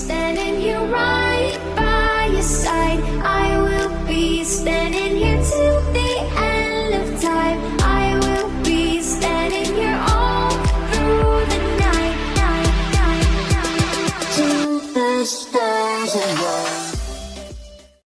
standing here right by your side. I will be standing here till the end of time. I will be standing here all through the night, till the stars align.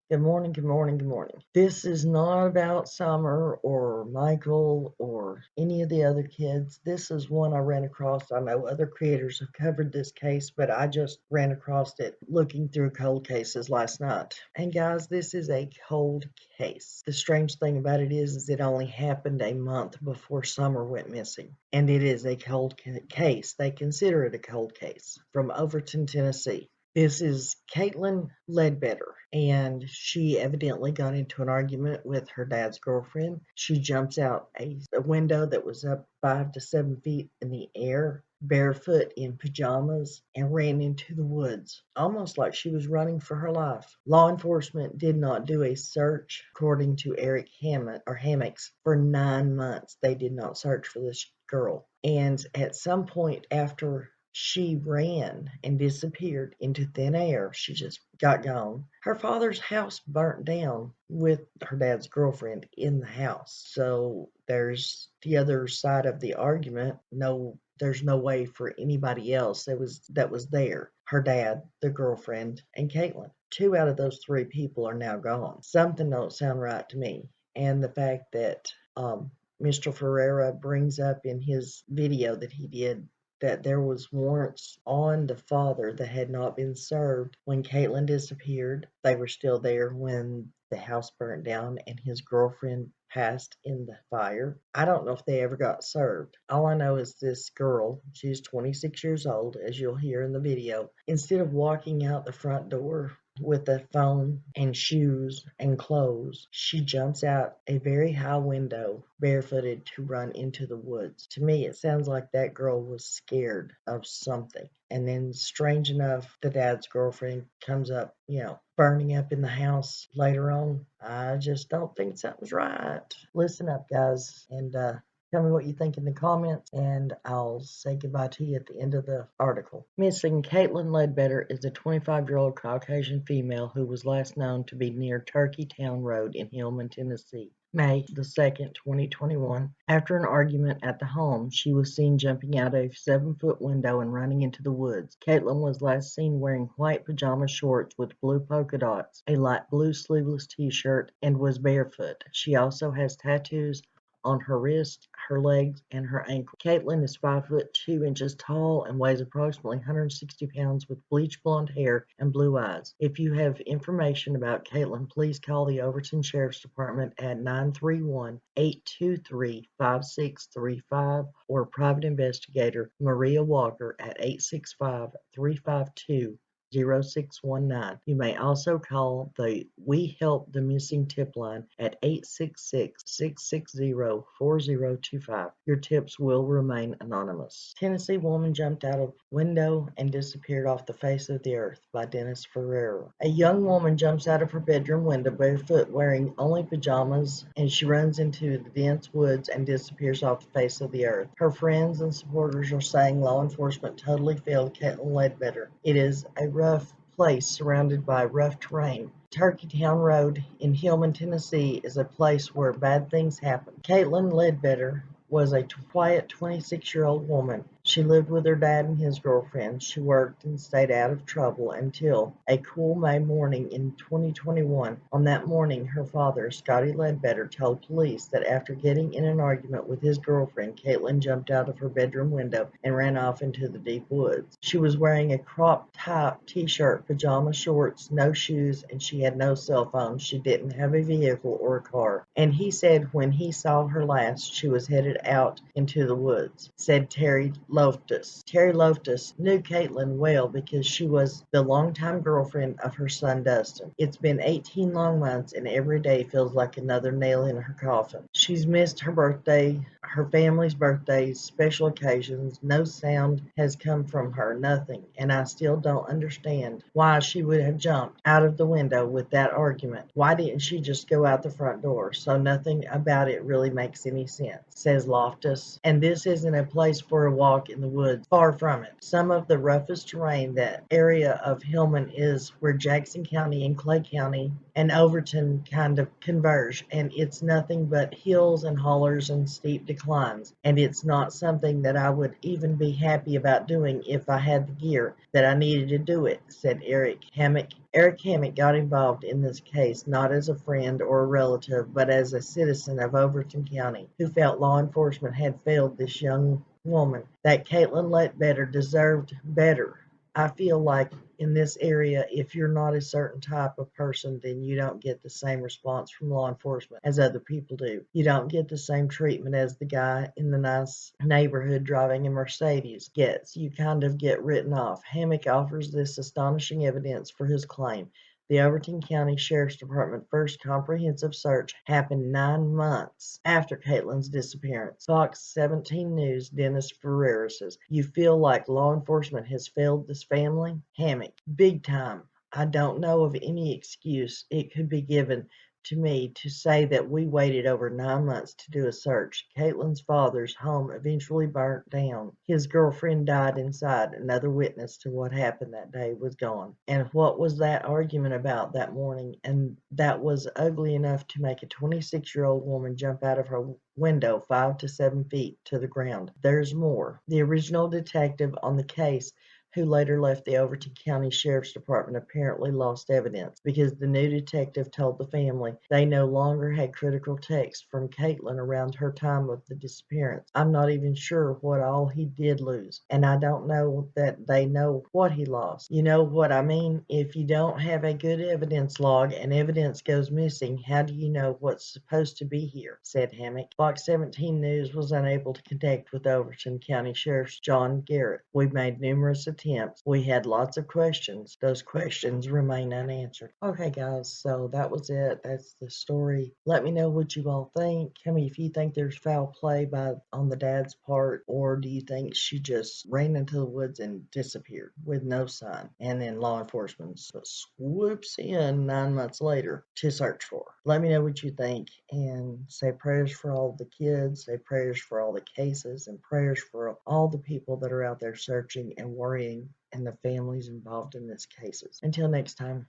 Good morning, good morning, good morning. This is not about Summer or Michael or any of the other kids. This is one I ran across. I know other creators have covered this case, but I just ran across it looking through cold cases last night. And guys, this is a cold case. The strange thing about it is it only happened a month before Summer went missing. And it is a cold case. They consider it a cold case from Overton, Tennessee. This is Katlyn Ledbeder, and she evidently got into an argument with her dad's girlfriend. She jumps out a window that was up 5 to 7 feet in the air, barefoot in pajamas, and ran into the woods, almost like she was running for her life. Law enforcement did not do a search, according to Eric Hammocks, for 9 months. They did not search for this girl. And at some point after she ran and disappeared into thin air, she just got gone. Her father's house burnt down with her dad's girlfriend in the house. So there's the other side of the argument. No, there's no way for anybody else that was there. Her dad, the girlfriend, and Katlyn. 2 out of those 3 people are now gone. Something don't sound right to me. And the fact that Mr. Ferreira brings up in his video that he did that there was warrants on the father that had not been served when Katlyn disappeared. They were still there when the house burnt down and his girlfriend passed in the fire. I don't know if they ever got served. All I know is this girl, she's 26 years old, as you'll hear in the video, instead of walking out the front door with a phone and shoes and clothes, she jumps out a very high window barefooted to run into the woods. To me, it sounds like that girl was scared of something. And then, strange enough, the dad's girlfriend comes up, burning up in the house later on. I just don't think something's right. Listen up, guys, and tell me what you think in the comments, and I'll say goodbye to you at the end of the article. Missing Katlyn Ledbeder is a 25-year-old Caucasian female who was last known to be near Turkey Town Road in Hillman, Tennessee. May the 2nd, 2021. After an argument at the home, she was seen jumping out a 7-foot window and running into the woods. Katlyn was last seen wearing white pajama shorts with blue polka dots, a light blue sleeveless t-shirt, and was barefoot. She also has tattoos on her wrist, her legs, and her ankle. Katlyn is 5'2" tall and weighs approximately 160 pounds with bleach blonde hair and blue eyes. If you have information about Katlyn, please call the Overton Sheriff's Department at 931-823-5635 or private investigator Maria Walker at 865-352-0619. You may also call the We Help the Missing tip line at 866-660-4025. Your tips will remain anonymous. Tennessee woman jumped out of window and disappeared off the face of the earth by Dennis Ferreira. A young woman jumps out of her bedroom window barefoot wearing only pajamas, and she runs into the dense woods and disappears off the face of the earth. Her friends and supporters are saying law enforcement totally failed Katlyn Ledbeder. It is a rough place surrounded by rough terrain. Turkey Town Road in Hillman, Tennessee is a place where bad things happen. Katlyn Ledbeder was a quiet 26-year-old woman. She lived with her dad and his girlfriend. She worked and stayed out of trouble until a cool May morning in 2021. On that morning, her father, Scotty Ledbeder, told police that after getting in an argument with his girlfriend, Katlyn jumped out of her bedroom window and ran off into the deep woods. She was wearing a crop top t-shirt, pajama shorts, no shoes, and she had no cell phone. She didn't have a vehicle or a car. And he said when he saw her last, she was headed out into the woods, said Terry Loftus. Terry Loftus knew Katlyn well because she was the longtime girlfriend of her son Dustin. It's been 18 long months and every day feels like another nail in her coffin. She's missed her birthday, her family's birthdays, special occasions. No sound has come from her, nothing. And I still don't understand why she would have jumped out of the window with that argument. Why didn't she just go out the front door? So nothing about it really makes any sense, says Loftus. And this isn't a place for a walk in the woods. Far from it. Some of the roughest terrain that area of Hillman is where Jackson County and Clay County and Overton kind of converge, and it's nothing but hills and hollers and steep declines, and it's not something that I would even be happy about doing if I had the gear that I needed to do it, said Eric Hammock. Eric Hammock got involved in this case not as a friend or a relative, but as a citizen of Overton County who felt law enforcement had failed this young woman, that Katlyn Ledbeder deserved better. I feel like in this area, if you're not a certain type of person, then you don't get the same response from law enforcement as other people do. You don't get the same treatment as the guy in the nice neighborhood driving a Mercedes gets. You kind of get written off. Hammock offers this astonishing evidence for his claim. The Overton County Sheriff's Department first comprehensive search happened 9 months after Kaitlyn's disappearance. Fox 17 News Dennis Ferreira says, "You feel like law enforcement has failed this family?" Hammock, "Big time. I don't know of any excuse it could be given to me to say that we waited over 9 months to do a search. Kaitlyn's father's home eventually burnt down. His girlfriend died inside. Another witness to what happened that day was gone. And what was that argument about that morning? And that was ugly enough to make a 26-year-old woman jump out of her window 5 to 7 feet to the ground. There's more. The original detective on the case, who later left the Overton County Sheriff's Department, apparently lost evidence because the new detective told the family they no longer had critical text from Kaitlyn around her time of the disappearance. I'm not even sure what all he did lose, and I don't know that they know what he lost. You know what I mean? If you don't have a good evidence log and evidence goes missing, how do you know what's supposed to be here?" said Hammock. Fox 17 News was unable to connect with Overton County Sheriff John Garrett. "We made numerous attempts. We had lots of questions. Those questions remain unanswered." Okay, guys, so that was it. That's the story. Let me know what you all think. Tell me if you think there's foul play on the dad's part, or do you think she just ran into the woods and disappeared with no sign, and then law enforcement swoops in 9 months later to search for her? Let me know what you think, and say prayers for all the kids, say prayers for all the cases, and prayers for all the people that are out there searching and worrying and the families involved in these cases. Until next time.